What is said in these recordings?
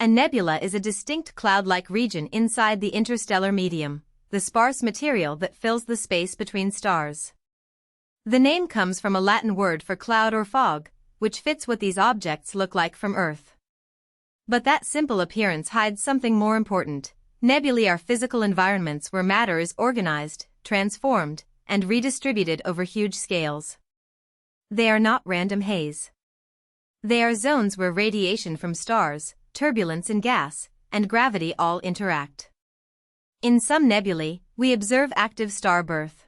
A nebula is a distinct cloud-like region inside the interstellar medium, the sparse material that fills the space between stars. The name comes from a Latin word for cloud or fog, which fits what these objects look like from Earth. But that simple appearance hides something more important. Nebulae are physical environments where matter is organized, transformed, and redistributed over huge scales. They are not random haze. They are zones where radiation from stars, turbulence in gas, and gravity all interact. In some nebulae, we observe active star birth.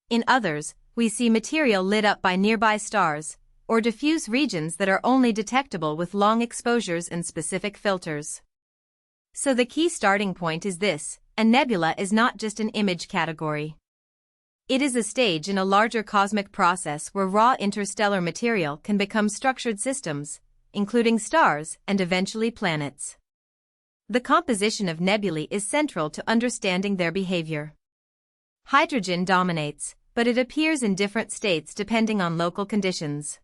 In others, we see material lit up by nearby stars, or diffuse regions that are only detectable with long exposures and specific filters. So the key starting point is this: a nebula is not just an image category. It is a stage in a larger cosmic process where raw interstellar material can become structured systems, including stars and eventually planets. The composition of nebulae is central to understanding their behavior. Hydrogen dominates, but it appears in different states depending on local conditions.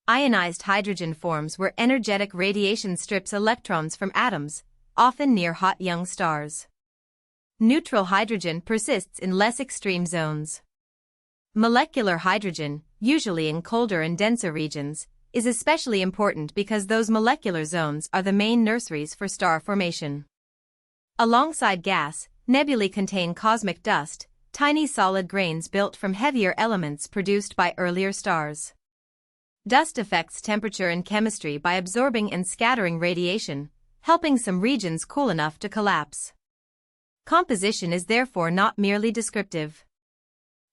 Ionized hydrogen forms where energetic radiation strips electrons from atoms, often near hot young stars. Neutral hydrogen persists in less extreme zones. Molecular hydrogen, usually in colder and denser regions, is especially important because those molecular zones are the main nurseries for star formation. Alongside gas, nebulae contain cosmic dust, tiny solid grains built from heavier elements produced by earlier stars. Dust affects temperature and chemistry by absorbing and scattering radiation, helping some regions cool enough to collapse. Composition is therefore not merely descriptive.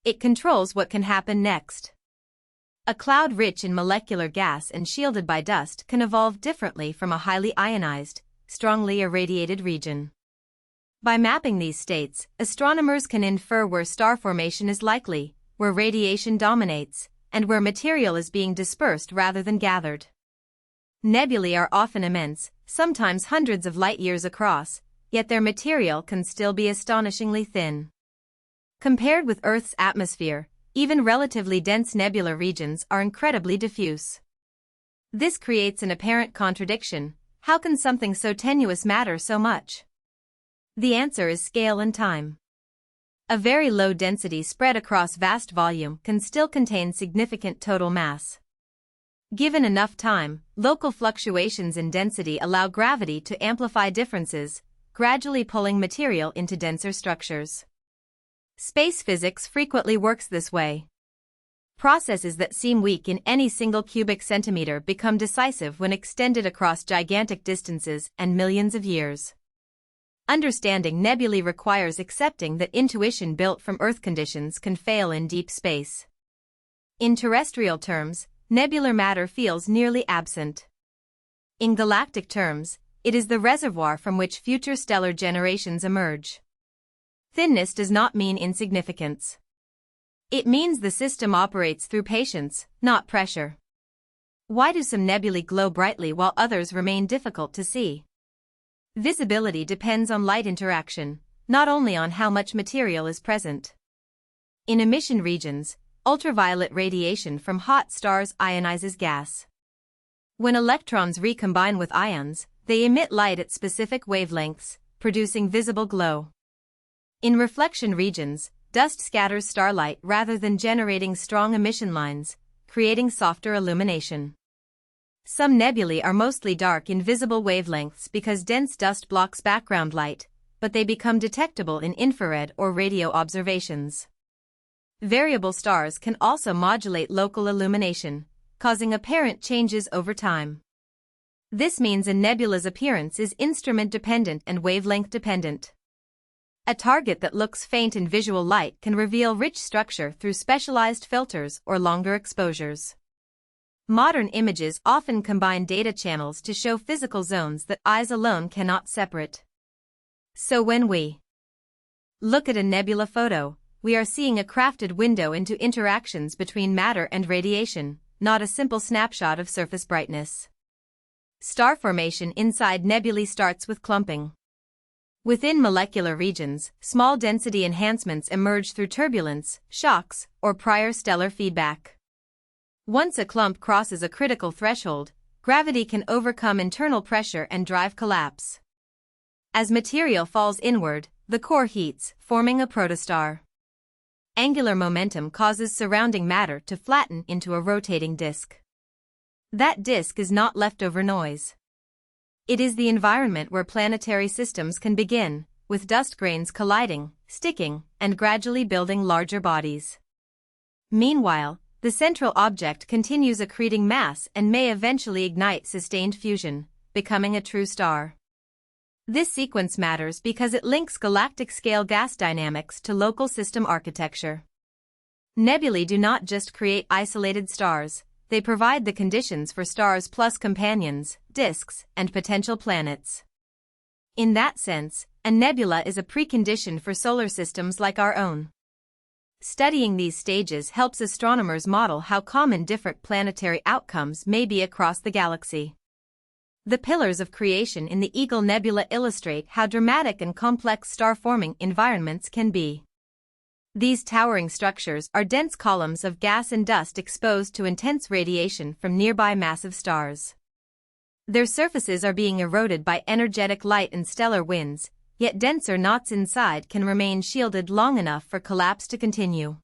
It controls what can happen next. A cloud rich in molecular gas and shielded by dust can evolve differently from a highly ionized, strongly irradiated region. By mapping these states, astronomers can infer where star formation is likely, where radiation dominates, and where material is being dispersed rather than gathered. Nebulae are often immense, sometimes hundreds of light-years across, yet their material can still be astonishingly thin. Compared with Earth's atmosphere, even relatively dense nebular regions are incredibly diffuse. This creates an apparent contradiction. How can something so tenuous matter so much? The answer is scale and time. A very low density spread across vast volume can still contain significant total mass. Given enough time, local fluctuations in density allow gravity to amplify differences, gradually pulling material into denser structures. Space physics frequently works this way. Processes that seem weak in any single cubic centimeter become decisive when extended across gigantic distances and millions of years. Understanding nebulae requires accepting that intuition built from Earth conditions can fail in deep space. In terrestrial terms, nebular matter feels nearly absent. In galactic terms, it is the reservoir from which future stellar generations emerge. Thinness does not mean insignificance. It means the system operates through patience, not pressure. Why do some nebulae glow brightly while others remain difficult to see? Visibility depends on light interaction, not only on how much material is present. In emission regions, ultraviolet radiation from hot stars ionizes gas. When electrons recombine with ions, they emit light at specific wavelengths, producing visible glow. In reflection regions, dust scatters starlight rather than generating strong emission lines, creating softer illumination. Some nebulae are mostly dark in visible wavelengths because dense dust blocks background light, but they become detectable in infrared or radio observations. Variable stars can also modulate local illumination, causing apparent changes over time. This means a nebula's appearance is instrument-dependent and wavelength-dependent. A target that looks faint in visual light can reveal rich structure through specialized filters or longer exposures. Modern images often combine data channels to show physical zones that eyes alone cannot separate. So when we look at a nebula photo, we are seeing a crafted window into interactions between matter and radiation, not a simple snapshot of surface brightness. Star formation inside nebulae starts with clumping. Within molecular regions, small density enhancements emerge through turbulence, shocks, or prior stellar feedback. Once a clump crosses a critical threshold, gravity can overcome internal pressure and drive collapse. As material falls inward, the core heats, forming a protostar. Angular momentum causes surrounding matter to flatten into a rotating disk. That disk is not leftover noise. It is the environment where planetary systems can begin, with dust grains colliding, sticking, and gradually building larger bodies. Meanwhile, the central object continues accreting mass and may eventually ignite sustained fusion, becoming a true star. This sequence matters because it links galactic-scale gas dynamics to local system architecture. Nebulae do not just create isolated stars, they provide the conditions for stars plus companions, disks, and potential planets. In that sense, a nebula is a precondition for solar systems like our own. Studying these stages helps astronomers model how common different planetary outcomes may be across the galaxy. The pillars of creation in the Eagle Nebula illustrate how dramatic and complex star-forming environments can be. These towering structures are dense columns of gas and dust exposed to intense radiation from nearby massive stars. Their surfaces are being eroded by energetic light and stellar winds, yet denser knots inside can remain shielded long enough for collapse to continue.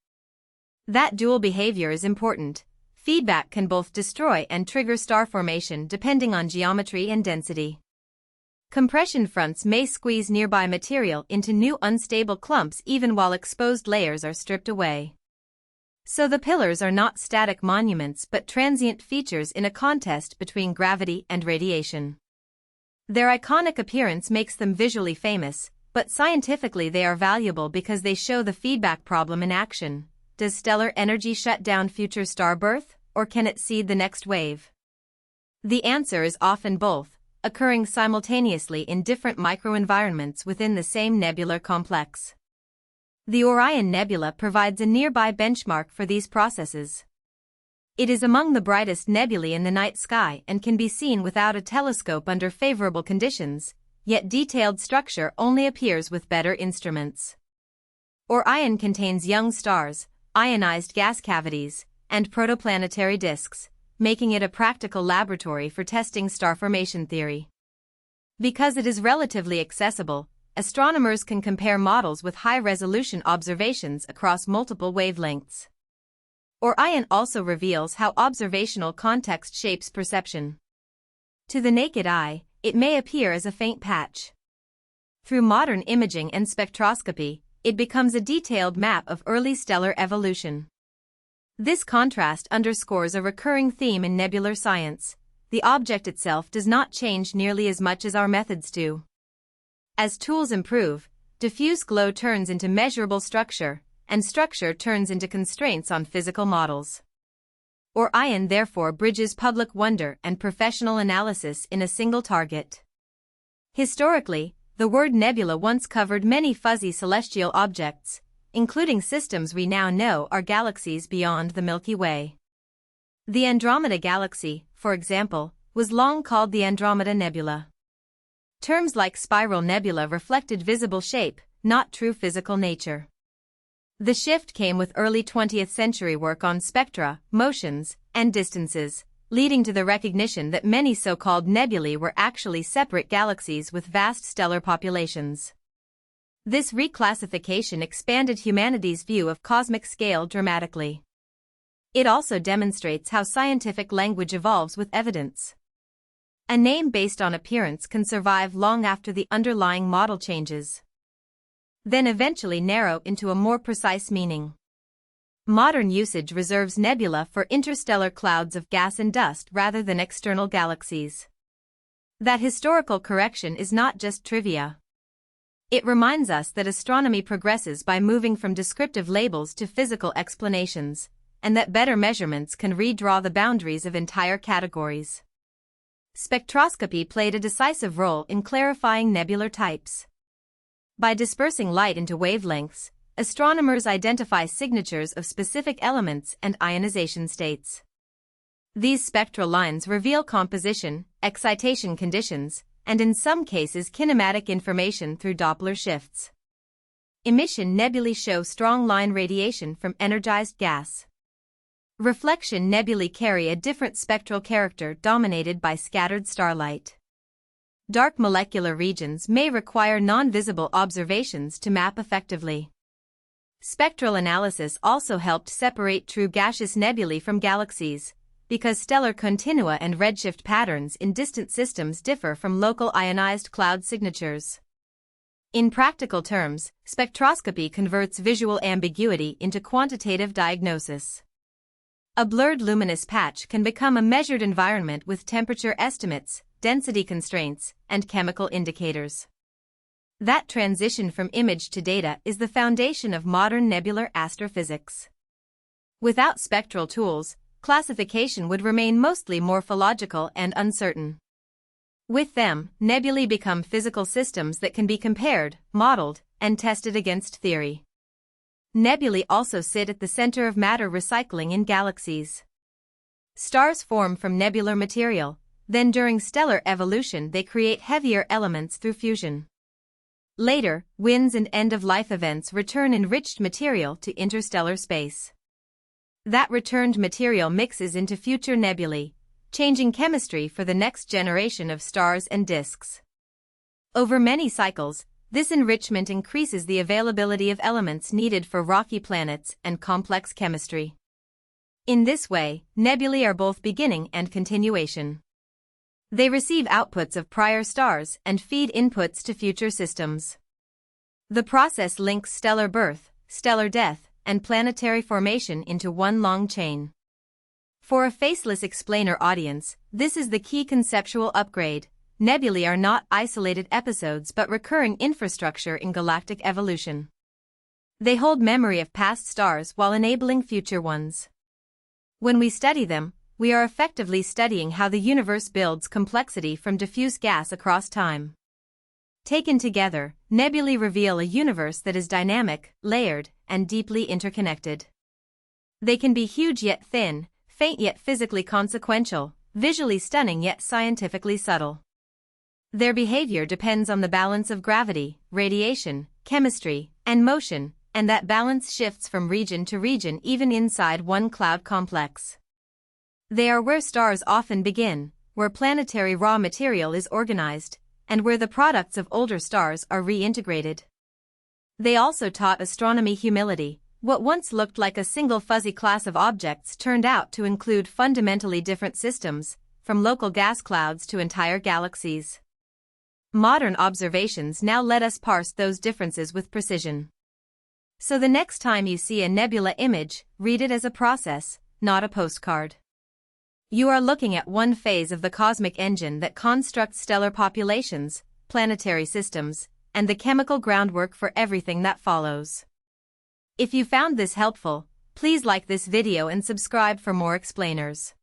That dual behavior is important. Feedback can both destroy and trigger star formation depending on geometry and density. Compression fronts may squeeze nearby material into new unstable clumps even while exposed layers are stripped away. So the pillars are not static monuments but transient features in a contest between gravity and radiation. Their iconic appearance makes them visually famous, but scientifically they are valuable because they show the feedback problem in action. Does stellar energy shut down future star birth, or can it seed the next wave? The answer is often both, occurring simultaneously in different microenvironments within the same nebular complex. The Orion Nebula provides a nearby benchmark for these processes. It is among the brightest nebulae in the night sky and can be seen without a telescope under favorable conditions, yet detailed structure only appears with better instruments. Orion contains young stars, ionized gas cavities, and protoplanetary disks, making it a practical laboratory for testing star formation theory. Because it is relatively accessible, astronomers can compare models with high-resolution observations across multiple wavelengths. Orion also reveals how observational context shapes perception. To the naked eye, it may appear as a faint patch. Through modern imaging and spectroscopy, it becomes a detailed map of early stellar evolution. This contrast underscores a recurring theme in nebular science. The object itself does not change nearly as much as our methods do. As tools improve, diffuse glow turns into measurable structure, and structure turns into constraints on physical models. Orion therefore bridges public wonder and professional analysis in a single target. Historically, the word nebula once covered many fuzzy celestial objects, including systems we now know are galaxies beyond the Milky Way. The Andromeda Galaxy, for example, was long called the Andromeda Nebula. Terms like spiral nebula reflected visible shape, not true physical nature. The shift came with early 20th century work on spectra, motions, and distances, leading to the recognition that many so-called nebulae were actually separate galaxies with vast stellar populations. This reclassification expanded humanity's view of cosmic scale dramatically. It also demonstrates how scientific language evolves with evidence. A name based on appearance can survive long after the underlying model changes, then eventually narrow into a more precise meaning. Modern usage reserves nebula for interstellar clouds of gas and dust rather than external galaxies. That historical correction is not just trivia. It reminds us that astronomy progresses by moving from descriptive labels to physical explanations, and that better measurements can redraw the boundaries of entire categories. Spectroscopy played a decisive role in clarifying nebular types. By dispersing light into wavelengths, astronomers identify signatures of specific elements and ionization states. These spectral lines reveal composition, excitation conditions, and in some cases kinematic information through Doppler shifts. Emission nebulae show strong line radiation from energized gas. Reflection nebulae carry a different spectral character dominated by scattered starlight. Dark molecular regions may require non-visible observations to map effectively. Spectral analysis also helped separate true gaseous nebulae from galaxies, because stellar continua and redshift patterns in distant systems differ from local ionized cloud signatures. In practical terms, spectroscopy converts visual ambiguity into quantitative diagnosis. A blurred luminous patch can become a measured environment with temperature estimates, density constraints, and chemical indicators. That transition from image to data is the foundation of modern nebular astrophysics. Without spectral tools, classification would remain mostly morphological and uncertain. With them, nebulae become physical systems that can be compared, modeled, and tested against theory. Nebulae also sit at the center of matter recycling in galaxies. Stars form from nebular material, then during stellar evolution they create heavier elements through fusion. Later, winds and end-of-life events return enriched material to interstellar space. That returned material mixes into future nebulae, changing chemistry for the next generation of stars and disks. Over many cycles, this enrichment increases the availability of elements needed for rocky planets and complex chemistry. In this way, nebulae are both beginning and continuation. They receive outputs of prior stars and feed inputs to future systems. The process links stellar birth, stellar death, and planetary formation into one long chain. For a faceless explainer audience, this is the key conceptual upgrade. Nebulae are not isolated episodes but recurring infrastructure in galactic evolution. They hold memory of past stars while enabling future ones. When we study them, we are effectively studying how the universe builds complexity from diffuse gas across time. Taken together, nebulae reveal a universe that is dynamic, layered, and deeply interconnected. They can be huge yet thin, faint yet physically consequential, visually stunning yet scientifically subtle. Their behavior depends on the balance of gravity, radiation, chemistry, and motion, and that balance shifts from region to region even inside one cloud complex. They are where stars often begin, where planetary raw material is organized, and where the products of older stars are reintegrated. They also taught astronomy humility. What once looked like a single fuzzy class of objects turned out to include fundamentally different systems, from local gas clouds to entire galaxies. Modern observations now let us parse those differences with precision. So the next time you see a nebula image, read it as a process, not a postcard. You are looking at one phase of the cosmic engine that constructs stellar populations, planetary systems, and the chemical groundwork for everything that follows. If you found this helpful, please like this video and subscribe for more explainers.